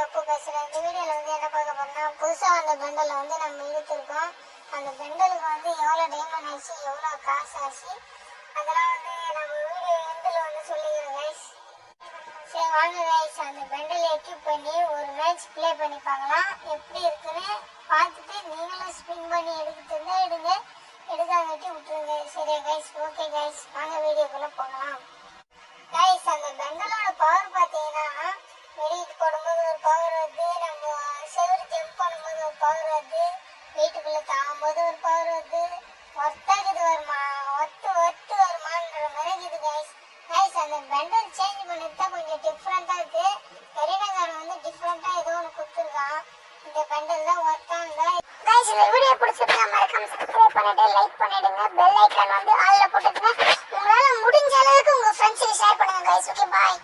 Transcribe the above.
அப்பு பேசுகிறேன். இந்த வீடியோவில் வந்து என்ன பார்க்க போறோம்னா, புதுசாக அந்த பெண்டலை வந்து நம்ம இழுத்துருக்கோம். அந்த பெண்டலுக்கு வந்து எவ்வளோ டைமண்ட் ஆச்சு, எவ்வளோ காசு ஆச்சு, அதெல்லாம் வந்து நம்ம வீடியோ எண்டில் வந்து சொல்லிக்கிறோம் கைஸ். சரி வாங்க கைஸ், அந்த பெண்டலை எக்யூப் பண்ணி ஒரு மேட்ச் ப்ளே பண்ணி பார்க்கலாம். எப்படி இருக்குன்னு பார்த்துட்டு நீங்களும் ஸ்பின் பண்ணி எடுத்துருந்தா எடுங்க, எடுக்காதட்டி விட்டுருங்க. சரியா கைஸ்? ஓகே கைஸ், வாங்க வீடியோக்குள்ளே போகலாம். கைஸ், அந்த பெண்டலோட பவர் பார்த்தீங்கன்னா, வெடிட்டு போடும்போது ஒரு பவர் வருது, நம்ம செவரு ஜம்ப் பண்ணும்போது ஒரு பவர் வருது, வீட்டுக்குள்ளே தாங்கும்போது ஒரு பவர் வருது. ஒர்த்தாக்குது வருமா, ஒர்த்து வருமான்ற மாதிரி இருக்குது கைஸ். கைஸ், அந்த பெண்டல் சேஞ்ச் பண்ணிட்டு தான் கொஞ்சம் டிஃப்ரெண்ட்டாக இருக்குது. கரீனாக்காரன் வந்து டிஃப்ரெண்ட்டாக ஏதோ ஒன்று கொடுத்துருக்கான். இந்த பெண்டல் தான் ஒர்த்தாங்க. கைஸ், இந்த வீடியோ பிடிச்சிருந்தா மறக்காம சப்ஸ்கிரைப் பண்ணிட்டு லைக் பண்ணிடுங்க. பெல் ஐக்கான் வந்து ஆல்ல போட்டுருங்க. உங்களால் முடிஞ்ச அளவுக்கு உங்கள் ஃப்ரெண்ட்ஸுக்கு ஷேர் பண்ணுங்க கைஸ். Okay bye.